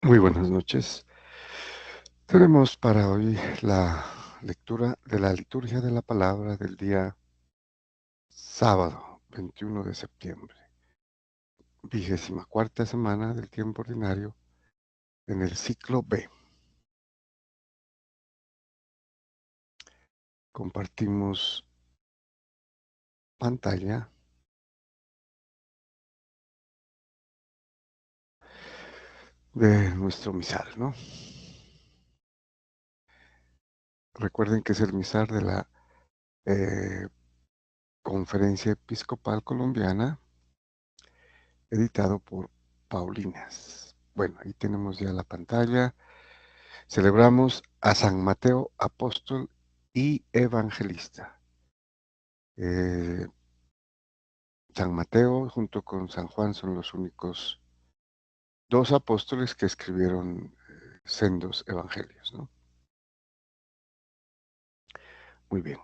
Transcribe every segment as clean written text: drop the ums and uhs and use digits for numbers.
Muy buenas noches. Tenemos para hoy la lectura de la liturgia de la palabra del día sábado 21 de septiembre, 24ª semana del tiempo ordinario en el ciclo B. Compartimos pantalla de nuestro misal, ¿no? Recuerden que es el misal de la eh, Conferencia Episcopal Colombiana, editado por Paulinas. Bueno, ahí tenemos ya la pantalla. Celebramos a San Mateo, apóstol y evangelista. Eh, San Mateo junto con San Juan son los únicos dos apóstoles que escribieron sendos evangelios, ¿no? Muy bien,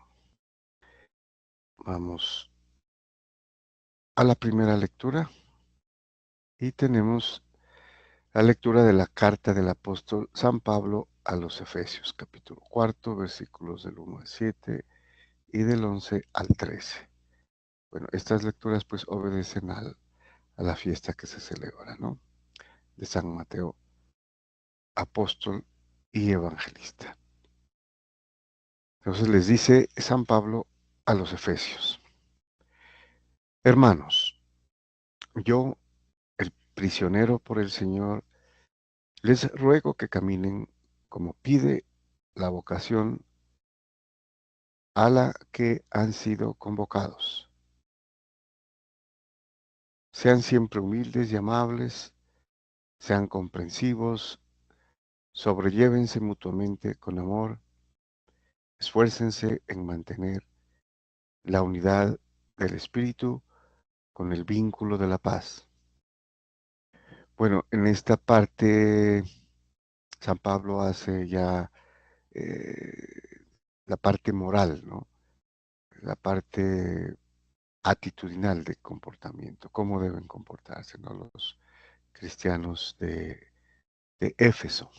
vamos a la primera lectura y tenemos la lectura de la carta del apóstol San Pablo a los Efesios, capítulo 4, versículos del 1 al 7 y del 11 al 13. Bueno, estas lecturas pues obedecen a la fiesta que se celebra, ¿no? De San Mateo, apóstol y evangelista. Entonces les dice San Pablo a los Efesios: Hermanos, yo, el prisionero por el Señor, les ruego que caminen como pide la vocación a la que han sido convocados. Sean siempre humildes y amables, sean comprensivos, sobrellévense mutuamente con amor, esfuércense en mantener la unidad del Espíritu con el vínculo de la paz. Bueno, en esta parte San Pablo hace ya la parte moral, ¿no? La parte actitudinal de comportamiento, cómo deben comportarse, ¿no? Los cristianos de Éfeso.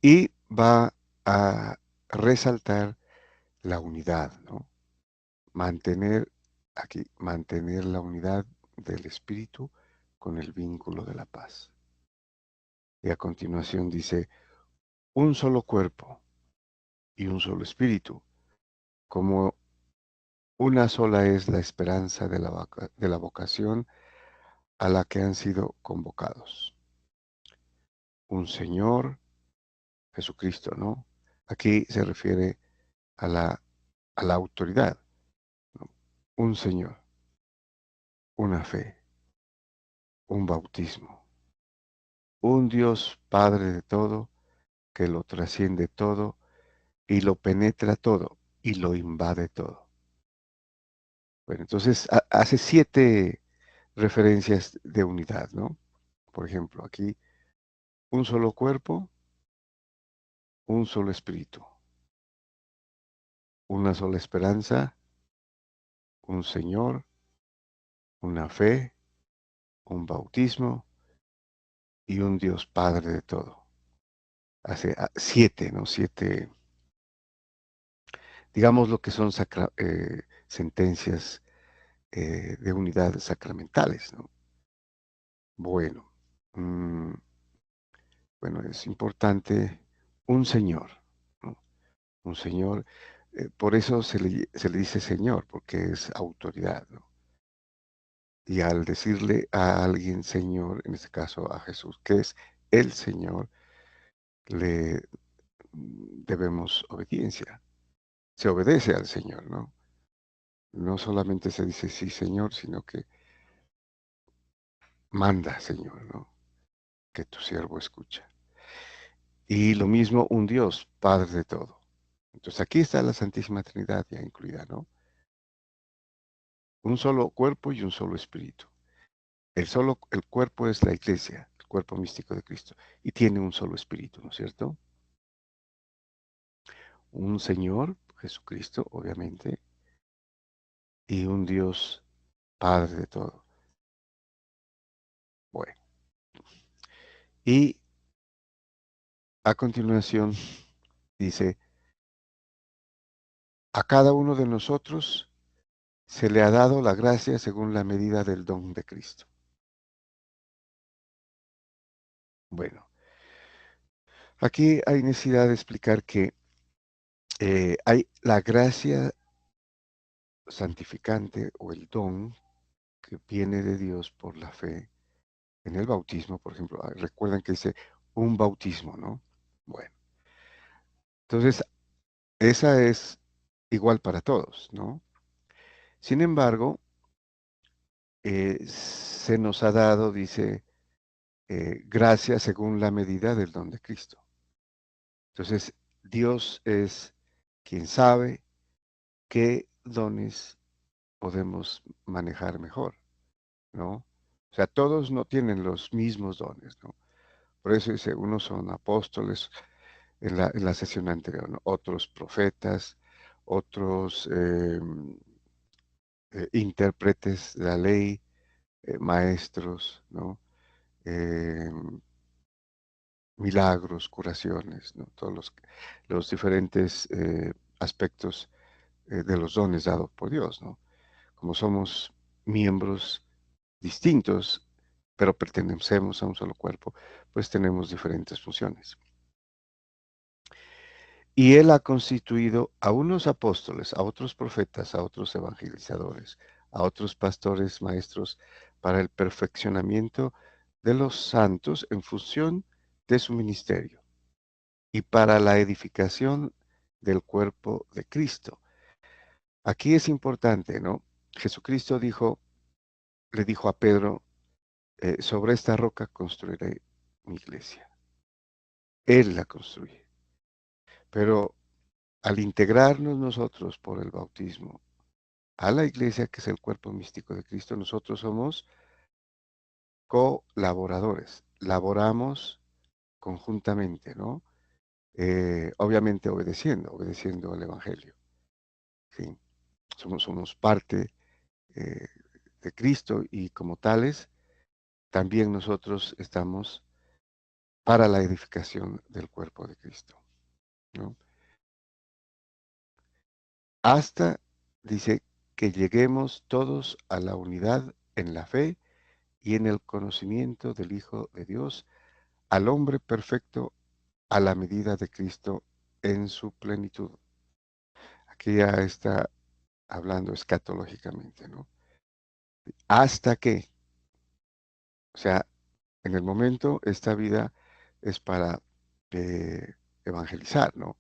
Y va a resaltar la unidad, ¿no? Mantener la unidad del espíritu con el vínculo de la paz. Y a continuación dice: un solo cuerpo y un solo espíritu, como una sola es la esperanza de la vocación a la que han sido convocados. Un Señor, Jesucristo, ¿no? Aquí se refiere a la autoridad, ¿no? Un Señor, una fe, un bautismo, un Dios Padre de todo, que lo trasciende todo y lo penetra todo y lo invade todo. Bueno, entonces hace 7 referencias de unidad, ¿no? Por ejemplo, aquí, un solo cuerpo, un solo espíritu, una sola esperanza, un Señor, una fe, un bautismo y un Dios Padre de todo. Hace 7, ¿no? 7, digamos lo que son sentencias de unidad sacramentales, ¿no? Bueno, mm, bueno, es importante un Señor, ¿no? Un Señor, por eso se le dice Señor, porque es autoridad, ¿no? Y al decirle a alguien Señor, en este caso a Jesús, que es el Señor, le debemos obediencia. Se obedece al Señor, ¿no? No solamente se dice sí, Señor, sino que manda, Señor, ¿no? Que tu siervo escucha. Y lo mismo un Dios, Padre de todo. Entonces aquí está la Santísima Trinidad ya incluida, ¿no? Un solo cuerpo y un solo espíritu. El cuerpo es la iglesia, el cuerpo místico de Cristo, y tiene un solo espíritu, ¿no es cierto? Un Señor, Jesucristo, obviamente, y un Dios Padre de todo. Bueno, Y a continuación dice, a cada uno de nosotros se le ha dado la gracia según la medida del don de Cristo. Bueno, aquí hay necesidad de explicar que hay la gracia santificante o el don que viene de Dios por la fe en el bautismo, por ejemplo. Recuerdan que dice un bautismo, ¿no? Bueno, entonces esa es igual para todos, ¿no? Sin embargo, se nos ha dado, dice, gracia según la medida del don de Cristo. Entonces, Dios es quien sabe qué dones podemos manejar mejor, ¿no? O sea, todos no tienen los mismos dones, ¿no? Por eso dice, unos son apóstoles en la sesión anterior, ¿no? Otros profetas, otros intérpretes de la ley, maestros, ¿no? Eh, milagros, curaciones, ¿no? Todos los diferentes aspectos de los dones dados por Dios, ¿no? Como somos miembros distintos, pero pertenecemos a un solo cuerpo, pues tenemos diferentes funciones. Y Él ha constituido a unos apóstoles, a otros profetas, a otros evangelizadores, a otros pastores, maestros, para el perfeccionamiento de los santos en función de su ministerio y para la edificación del cuerpo de Cristo. Aquí es importante, ¿no? Jesucristo le dijo a Pedro, sobre esta roca construiré mi iglesia. Él la construye. Pero al integrarnos nosotros por el bautismo a la iglesia, que es el cuerpo místico de Cristo, nosotros somos colaboradores. Laboramos conjuntamente, ¿no? Obviamente obedeciendo al Evangelio. ¿Sí? Somos parte eh, de Cristo y como tales, también nosotros estamos para la edificación del cuerpo de Cristo, ¿no? Hasta, dice, que lleguemos todos a la unidad en la fe y en el conocimiento del Hijo de Dios, al hombre perfecto a la medida de Cristo en su plenitud. Aquí ya está hablando escatológicamente, ¿no? Hasta que, o sea, en el momento esta vida es para evangelizar, ¿no?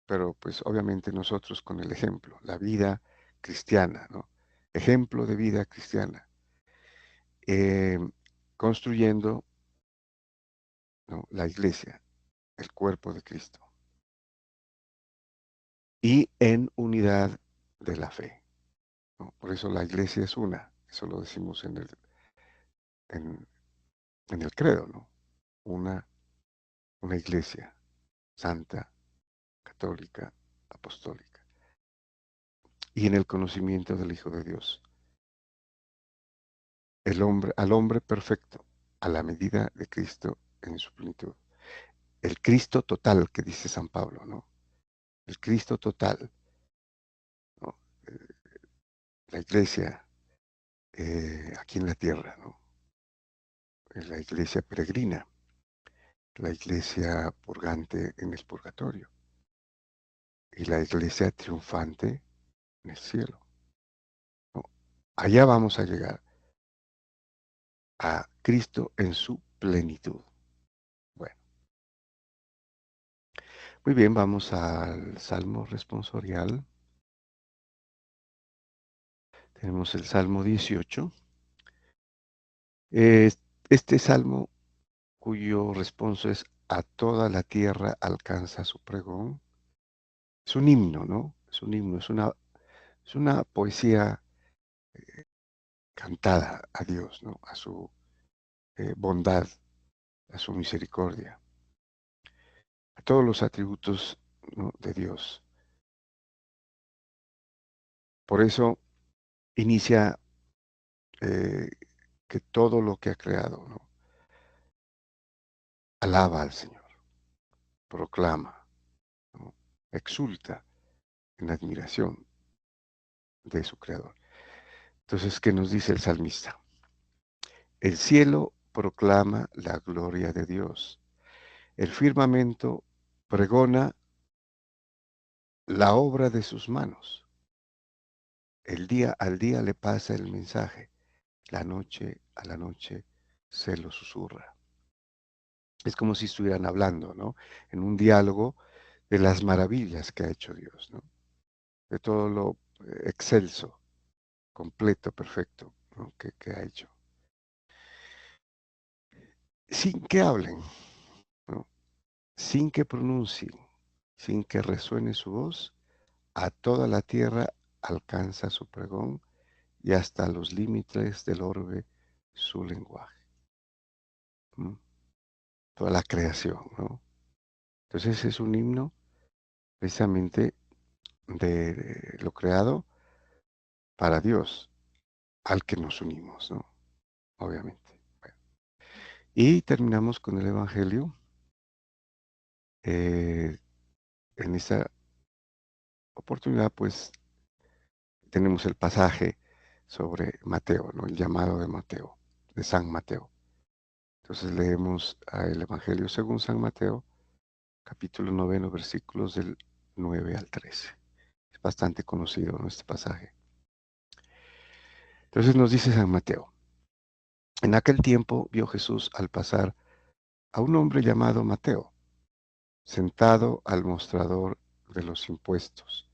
Pero pues obviamente nosotros con el ejemplo, la vida cristiana, ¿no? Ejemplo de vida cristiana, eh, construyendo, ¿no? La iglesia, el cuerpo de Cristo, y en unidad de la fe, ¿no? Por eso la iglesia es una, eso lo decimos en, en el credo, ¿no? Una, una iglesia santa, católica, apostólica, y en el conocimiento del Hijo de Dios, al hombre perfecto, a la medida de Cristo en su plenitud. El Cristo total que dice San Pablo, ¿no? El Cristo total, ¿no? La iglesia aquí en la tierra, ¿no? La iglesia peregrina, la iglesia purgante en el purgatorio y la iglesia triunfante en el cielo, ¿no? Allá vamos a llegar a Cristo en su plenitud. Bueno, muy bien, vamos al Salmo responsorial. Tenemos el Salmo 18. Eh, este salmo cuyo responso es a toda la tierra alcanza su pregón. Es un himno, ¿no? Es un himno, es una poesía cantada a Dios, ¿no? A su bondad, a su misericordia, a todos los atributos, ¿no? De Dios. Por eso inicia que todo lo que ha creado, ¿no? alaba al Señor, proclama, ¿no? Exulta en admiración de su Creador. Entonces, ¿qué nos dice el salmista? El cielo proclama la gloria de Dios. El firmamento pregona la obra de sus manos. El día al día le pasa el mensaje. La noche a la noche se lo susurra. Es como si estuvieran hablando, ¿no? En un diálogo de las maravillas que ha hecho Dios, ¿no? De todo lo excelso, completo, perfecto, ¿no? que ha hecho. Sin que hablen, ¿no? Sin que pronuncien, sin que resuene su voz, a toda la tierra alcanza su pregón y hasta los límites del orbe su lenguaje. ¿Mm? Toda la creación, ¿no? Entonces es un himno precisamente de lo creado para Dios, al que nos unimos, ¿no? Obviamente. Bueno, y terminamos con el Evangelio. Eh, en esta oportunidad, pues, tenemos el pasaje sobre Mateo, ¿no? El llamado de Mateo, de San Mateo. Entonces leemos el Evangelio según San Mateo, capítulo 9, versículos del 9 al 13. Es bastante conocido, ¿no? Este pasaje. Entonces nos dice San Mateo, en aquel tiempo vio Jesús al pasar a un hombre llamado Mateo, sentado al mostrador de los impuestos,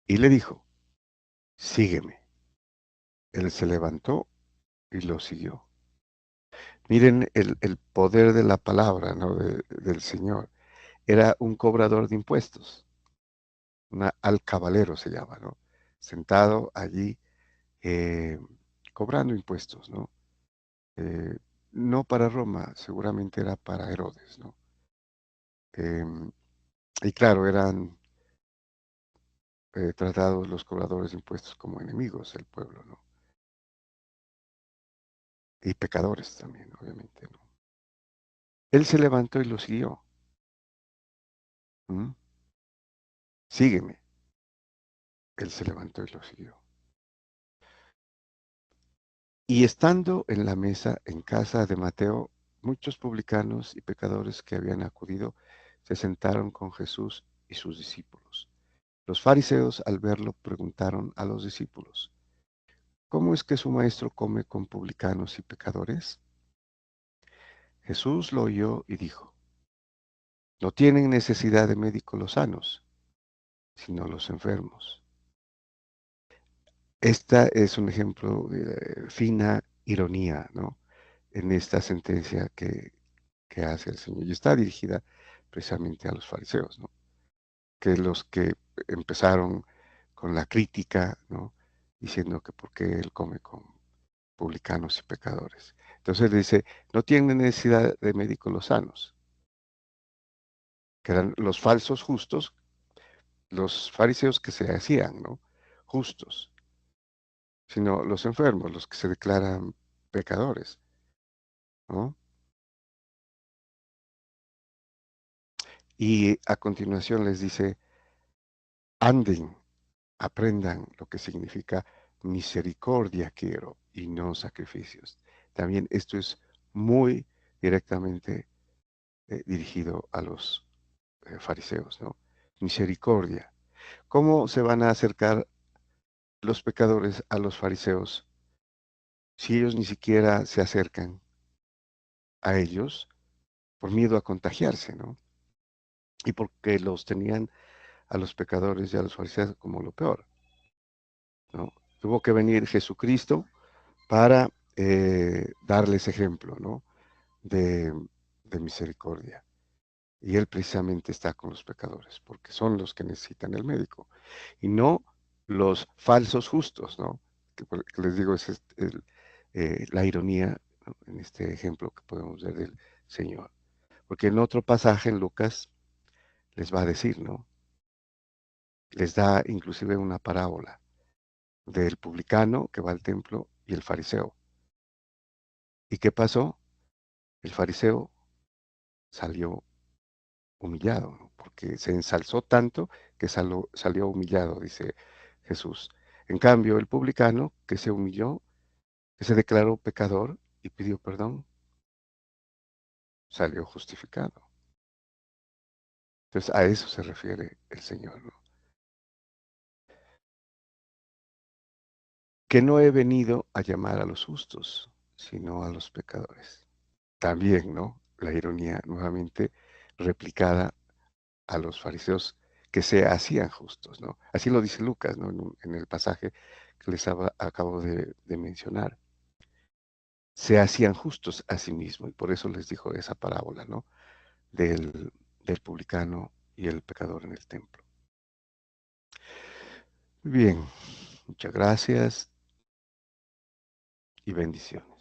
y le dijo, sígueme. Él se levantó y lo siguió. Miren el poder de la palabra, ¿no? Del Señor. Era un cobrador de impuestos, una alcabalero se llama, ¿no? Sentado allí eh, cobrando impuestos, ¿no? Eh, no para Roma, seguramente era para Herodes, ¿no? Em, y claro, eran tratados los cobradores de impuestos como enemigos del pueblo, ¿no? Y pecadores también, obviamente, ¿no? Él se levantó y lo siguió. ¿Mm? Sígueme. Él se levantó y lo siguió. Y estando en la mesa en casa de Mateo, muchos publicanos y pecadores que habían acudido se sentaron con Jesús y sus discípulos. Los fariseos al verlo preguntaron a los discípulos, ¿cómo es que su maestro come con publicanos y pecadores? Jesús lo oyó y dijo, no tienen necesidad de médicos los sanos, sino los enfermos. Esta es un ejemplo de fina ironía, ¿no? En esta sentencia que hace el Señor. Y está dirigida precisamente a los fariseos, ¿no? Que los que empezaron con la crítica, ¿no? Diciendo que por qué Él come con publicanos y pecadores. Entonces le dice, no tienen necesidad de médicos los sanos, que eran los falsos justos, los fariseos que se hacían, ¿no? Justos, sino los enfermos, los que se declaran pecadores, ¿no? Y a continuación les dice, anden, aprendan lo que significa misericordia quiero y no sacrificios. También esto es muy directamente dirigido a los fariseos, ¿no? Misericordia. ¿Cómo se van a acercar los pecadores a los fariseos si ellos ni siquiera se acercan a ellos por miedo a contagiarse, ¿no? Y porque los tenían a los pecadores y a los fariseos como lo peor, ¿no? Tuvo que venir Jesucristo para darles ejemplo, ¿no? De, de misericordia. Y Él precisamente está con los pecadores, porque son los que necesitan el médico, y no los falsos justos, ¿no? Que les digo, es la ironía, ¿no? En este ejemplo que podemos ver del Señor. Porque en otro pasaje en Lucas les va a decir, ¿no? Les da inclusive una parábola del publicano que va al templo y el fariseo. ¿Y qué pasó? El fariseo salió humillado, ¿no? Porque se ensalzó tanto que salió humillado, dice Jesús. En cambio, el publicano que se humilló, que se declaró pecador y pidió perdón, salió justificado. Entonces, a eso se refiere el Señor, ¿no? Que no he venido a llamar a los justos, sino a los pecadores. También, ¿no? La ironía nuevamente replicada a los fariseos que se hacían justos, ¿no? Así lo dice Lucas, ¿no? En el pasaje que les acabo de mencionar. Se hacían justos a sí mismos y por eso les dijo esa parábola, ¿no? Del publicano y el pecador en el templo. Bien, muchas gracias y bendiciones.